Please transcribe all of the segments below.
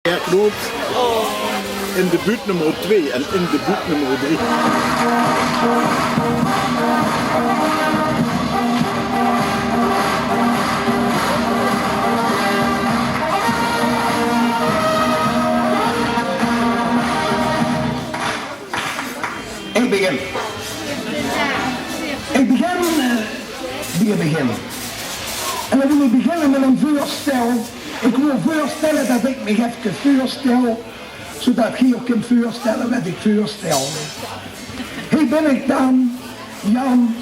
Knoop in debuut nummer 2 en in debuut nummer 3. Ik begin. En dan wil ik beginnen met een voorstel. Ik wil voorstellen dat ik me even voorstel, zodat je ook kunt voorstellen wat ik voorstel. Hier ben ik dan, Jan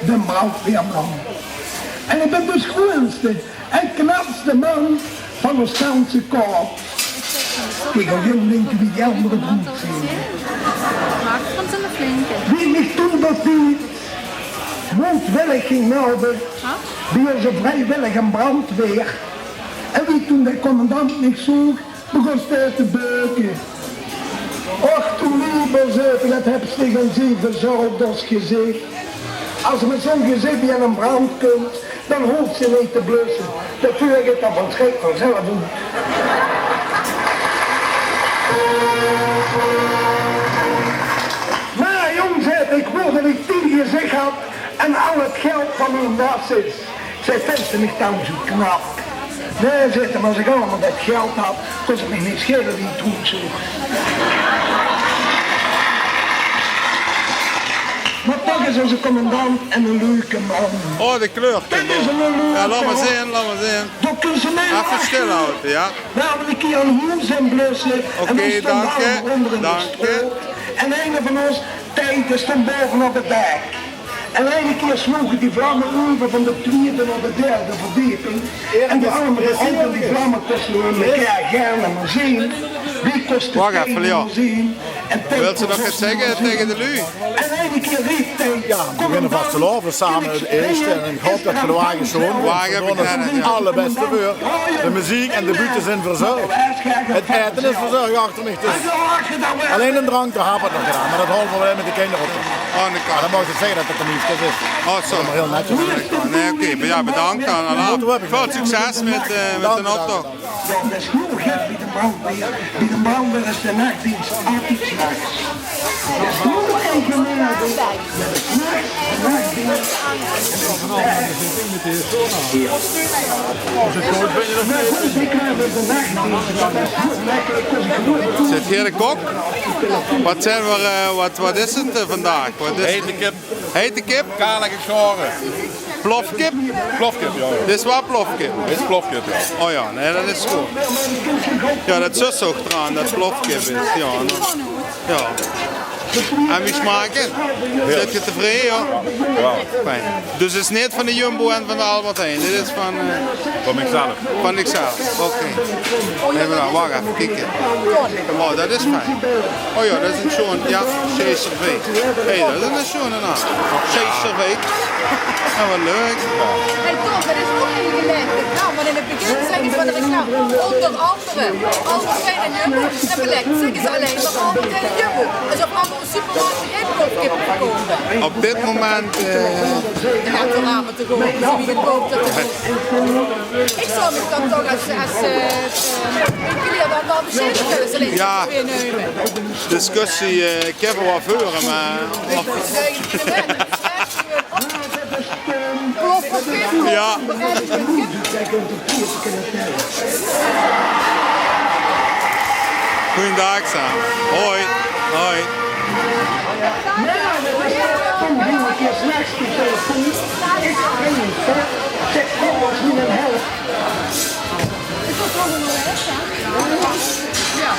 de Brandweerman. En ik ben de schoonste en knapste man van de Staanse korps. Kijk, al jullie denken wie die andere goed zijn. Wie ik toen dat die moedwillig ging melden bij onze vrijwillige brandweer. En wie toen de commandant niet zoog, begon ze te beuken. Och, toen liever zeker, dat heb je tegen zijn verzorgd als gezicht. Als je met zo'n gezicht bij een brand kunt, dan hoeft ze niet te blussen. Dat vuur gaat dan van schrik vanzelf uit. Maar jongens, ik wil dat ik 10 gezicht had en al het geld van mijn was is. Zij vindt me dan zo knap. Nee, zegt hem, als ik allemaal dat geld had, kon het me niet schelen wie het goed zocht. Maar toch is onze commandant en een leuke man. Oh, de kleur. Dat is een leuke. Ja, laat maar zien, laat maar zien. Dat kunnen ze mij Even stilhouden, ja. We hadden een keer een hoen zijn blussen. Oké, dank je. En een van ons tijden stond boven op het dak. En een keer sloegen die vlammen over van de tweede naar de derde verdieping. En de andere over die vlammen kosten we elkaar gerne maar zien. Wie kost Wacht even, ja. zien? Wilt ze nog iets zeggen tegen de lui? En een keer riep hij, Ja, we beginnen vast te lopen samen het eerste en ik hoop dat je de wagen zo Wagen beginnen, het ja. allerbeste voor. De muziek en de buiten zijn verzorgd. Het eten is verzorgd achter mij. Dus alleen een drank, daar hebben we het nog gedaan, maar dat houden we met de kinderen op. Oh, de Maar kant. dan mag je zeggen dat het de liefde is. Oh, zo. Maar heel netjes. Nee, oké, ja, bedankt dan. Veel succes met de optocht. Ja, dat is heel gek bij de brandweer. Bij de brandweer is de nachtdienst altijd s'nachts. Dat is heel eigenaardig. Dat is nachtdienst. Zit hier de kok? Wat zijn we, wat is het vandaag? Wat is Hete kip, hete kip? kale geschoren. Plofkip? Plofkip, ja. Dit is wel plofkip. Dit is plofkip, ja. Oh ja, nee, dat is goed. Ja, dat zus ook eraan, dat plofkip is. Ja, ja. En wie smaakt het? Zit je tevreden, joh? Ja, Fijn. Dus het is niet van de Jumbo en van de Albert Heijn. Dit is van... van mijzelf. Van ikzelf, oké. Nee, maar nou, wacht even, kijk. Oh, dat is fijn. Oh ja, dat is een schoon, ja, Chaservee. Hé, dat is een schone naam. Chaservee. Nou, wat leuk. Hey Tom, dat is ook een gelijk. Nou, maar in het begin zeggen ze van de reclame, onder andere, Albert Heijn en Jumbo, en belegd zeggen ze alleen maar Albert Heijn en Jumbo. Alsof andere supermarkten geen plofkippen verkopen. Op dit moment... En uit de ramen te gooien, dus wie het koopt, dat is goed. Ik zou me dan toch als regulier dan wel beschikbaar kunnen, alleen Ja. weer nemen. discussie, ik heb er wat voeren, maar... Ik moet het eigenlijk verwennen. Plofkip, Ja. Goeiedag samen. Hoi. Hoi. Toen ging ik eerst s'nachts die telefoon. Ik ging niet ver. Zeg, kom ons niet een helft. Ik wil gewoon nog een ja.